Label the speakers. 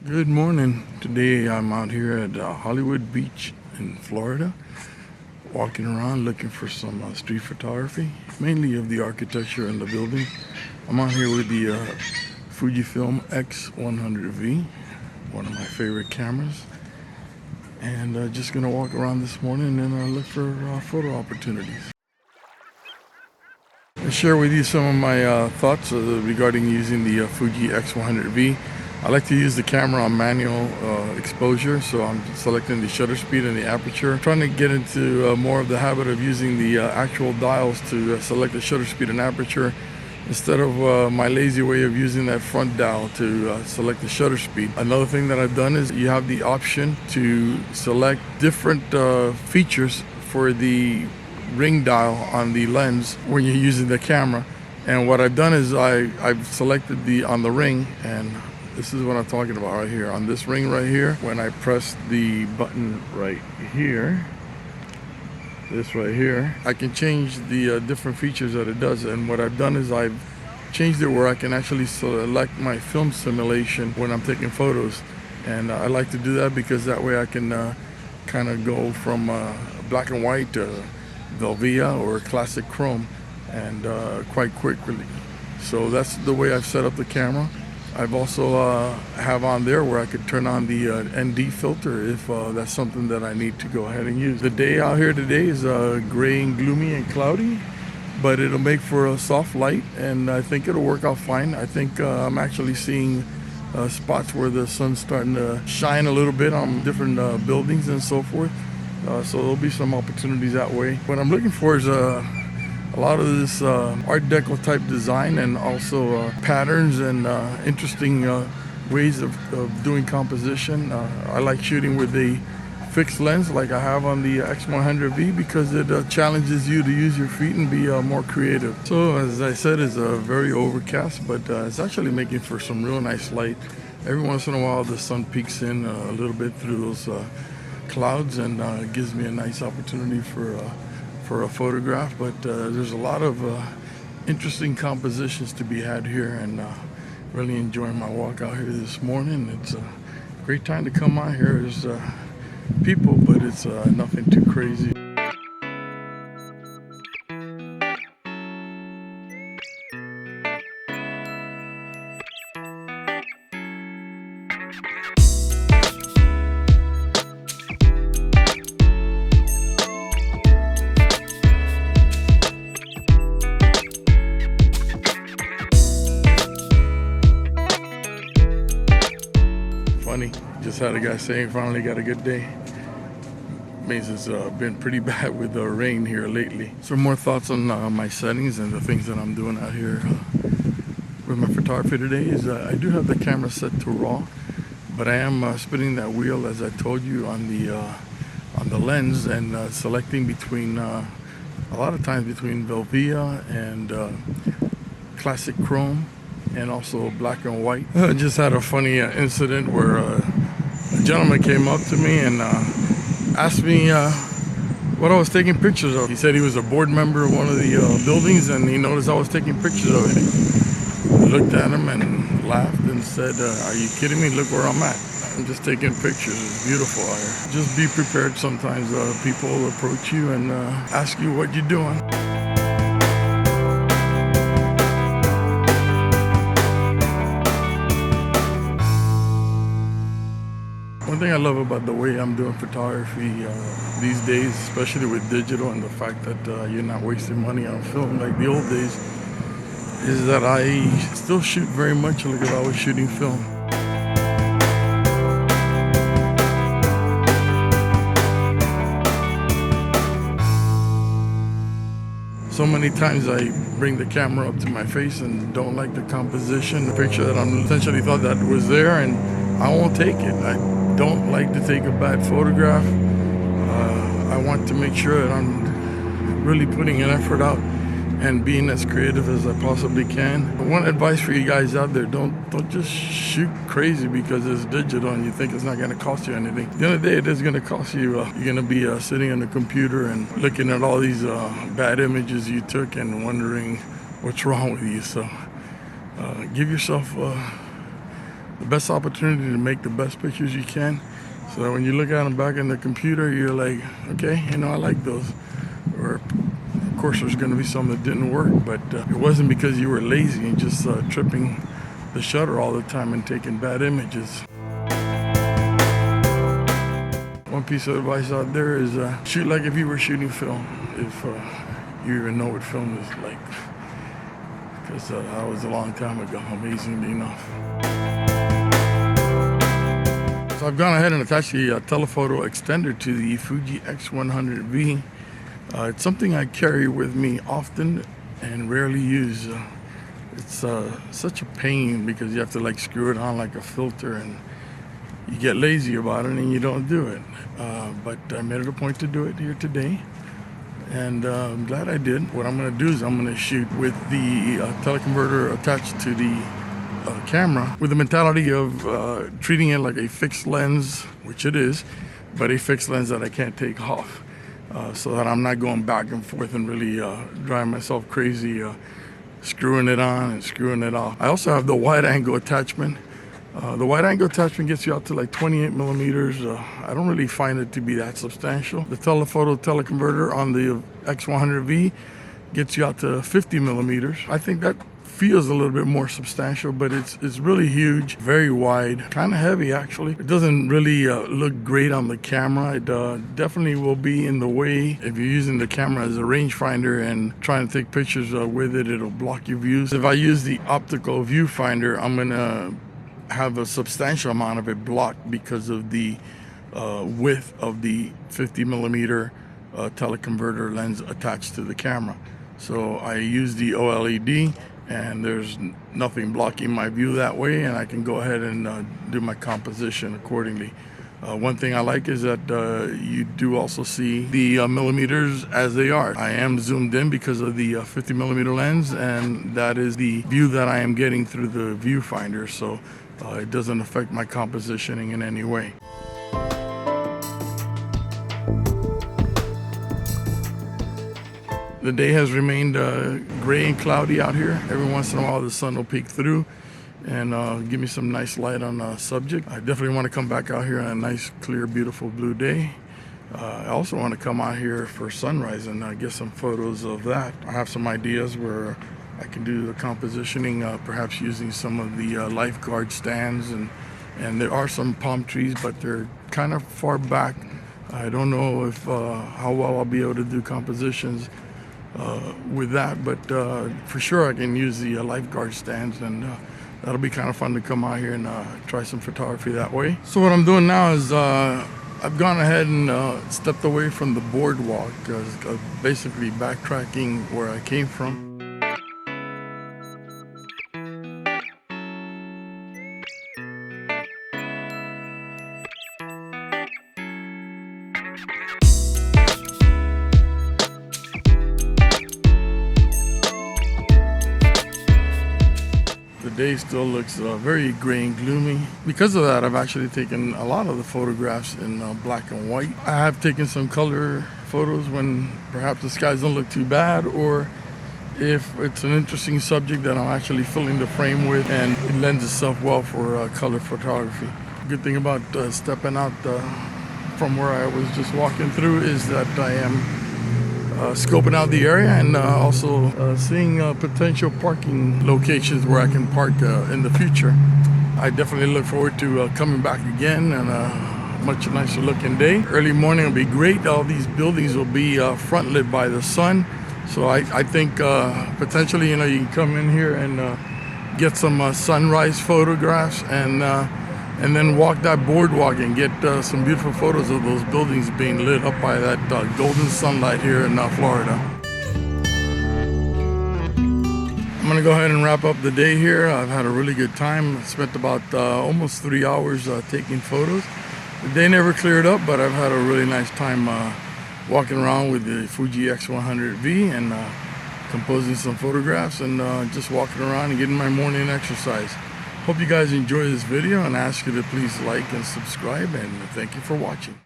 Speaker 1: Good morning. Today I'm out here at Hollywood Beach in Florida, walking around looking for some street photography, mainly of the architecture and the building. I'm out here with the Fujifilm X100V, one of my favorite cameras, and just gonna walk around this morning and look for photo opportunities. I'll share with you some of my thoughts regarding using the Fuji X100V. I like to use the camera on manual exposure, so I'm selecting the shutter speed and the aperture. Trying to get into more of the habit of using the actual dials to select the shutter speed and aperture instead of my lazy way of using that front dial to select the shutter speed. Another thing that I've done is you have the option to select different features for the ring dial on the lens when you're using the camera. And what I've done is I've selected on the ring, and this is what I'm talking about right here. On this ring right here, when I press the button right here, this right here, I can change the different features that it does. And what I've done is I've changed it where I can actually select my film simulation when I'm taking photos. And I like to do that because that way I can kind of go from black and white to Velvia or classic chrome, and quite quickly. So that's the way I've set up the camera. I've also have on there where I could turn on the ND filter if that's something that I need to go ahead and use. The day out here today is gray and gloomy and cloudy, but it'll make for a soft light, and I think it'll work out fine. I think I'm actually seeing spots where the sun's starting to shine a little bit on different buildings and so forth. So there'll be some opportunities that way. What I'm looking for is a lot of this Art Deco type design, and also patterns and interesting ways of doing composition. I like shooting with a fixed lens like I have on the X100V because it challenges you to use your feet and be more creative. So as I said, it's very overcast, but it's actually making for some real nice light. Every once in a while the sun peeks in a little bit through those clouds, and it gives me a nice opportunity for a photograph. But there's a lot of interesting compositions to be had here, and really enjoying my walk out here this morning. It's a great time to come out here. There's people, but it's nothing too crazy. Funny, just had a guy saying finally got a good day. Means it's been pretty bad with the rain here lately. Some more thoughts on my settings and the things that I'm doing out here with my photography today is I do have the camera set to RAW, but I am spinning that wheel, as I told you, on the lens, and selecting between a lot of times between Velvia and classic chrome, and also black and white. I just had a funny incident where a gentleman came up to me and asked me what I was taking pictures of. He said he was a board member of one of the buildings, and he noticed I was taking pictures of it. I looked at him and laughed and said, "Are you kidding me? Look where I'm at. I'm just taking pictures. It's beautiful out here." Just be prepared. Sometimes people approach you and ask you what you're doing. One thing I love about the way I'm doing photography these days, especially with digital, and the fact that you're not wasting money on film like the old days, is that I still shoot very much like if I was shooting film. So many times I bring the camera up to my face and don't like the composition, the picture that I'm essentially thought that was there, and I won't take it. I don't like to take a bad photograph. I want to make sure that I'm really putting an effort out and being as creative as I possibly can. One advice for you guys out there, don't just shoot crazy because it's digital and you think it's not going to cost you anything. At the end of the day, it is going to cost you. You're going to be sitting on the computer and looking at all these bad images you took and wondering what's wrong with you. So give yourself the best opportunity to make the best pictures you can, so that when you look at them back in the computer, you're like, okay, you know, I like those. Or of course there's going to be some that didn't work, but it wasn't because you were lazy and just tripping the shutter all the time and taking bad images. One piece of advice out there is shoot like if you were shooting film, if you even know what film is like, because that was a long time ago, amazingly enough. So I've gone ahead and attached the telephoto extender to the Fuji X100V. It's something I carry with me often and rarely use. It's such a pain because you have to like screw it on like a filter, and you get lazy about it and you don't do it. But I made it a point to do it here today, and I'm glad I did. What I'm going to do is I'm going to shoot with the teleconverter attached to the camera, with the mentality of treating it like a fixed lens, which it is, but a fixed lens that I can't take off, so that I'm not going back and forth and really driving myself crazy screwing it on and screwing it off. I also have the wide angle attachment. The wide angle attachment gets you out to like 28 millimeters. I don't really find it to be that substantial. The telephoto teleconverter on the X100V gets you out to 50 millimeters. I think that feels a little bit more substantial, but it's really huge, very wide, kind of heavy actually. It doesn't really look great on the camera. It definitely will be in the way if you're using the camera as a rangefinder and trying to take pictures with it. It'll block your views. If I use the optical viewfinder, I'm gonna have a substantial amount of it blocked because of the width of the 50 millimeter teleconverter lens attached to the camera. So I use the OLED, and there's nothing blocking my view that way, and I can go ahead and do my composition accordingly. One thing I like is that you do also see the millimeters as they are. I am zoomed in because of the 50 millimeter lens, and that is the view that I am getting through the viewfinder, so it doesn't affect my compositioning in any way. The day has remained gray and cloudy out here. Every once in a while the sun will peek through and give me some nice light on the subject. I definitely want to come back out here on a nice, clear, beautiful blue day. I also want to come out here for sunrise and get some photos of that. I have some ideas where I can do the compositioning, perhaps using some of the lifeguard stands, and there are some palm trees, but they're kind of far back. I don't know if how well I'll be able to do compositions with that, but for sure I can use the lifeguard stands, and that'll be kind of fun to come out here and try some photography that way. So what I'm doing now is I've gone ahead and stepped away from the boardwalk, basically backtracking where I came from. The day still looks very gray and gloomy. Because of that, I've actually taken a lot of the photographs in black and white. I have taken some color photos when perhaps the skies don't look too bad, or if it's an interesting subject that I'm actually filling the frame with, and it lends itself well for color photography. Good thing about stepping out from where I was just walking through is that I am scoping out the area and also seeing potential parking locations where I can park in the future. I definitely look forward to coming back again on a much nicer looking day. Early morning will be great. All these buildings will be front lit by the sun. So I think potentially, you can come in here and get some sunrise photographs, and then walk that boardwalk and get some beautiful photos of those buildings being lit up by that golden sunlight here in Florida. I'm gonna go ahead and wrap up the day here. I've had a really good time. I spent about almost 3 hours taking photos. The day never cleared up, but I've had a really nice time walking around with the Fuji X100V and composing some photographs and just walking around and getting my morning exercise. Hope you guys enjoy this video, and ask you to please like and subscribe, and thank you for watching.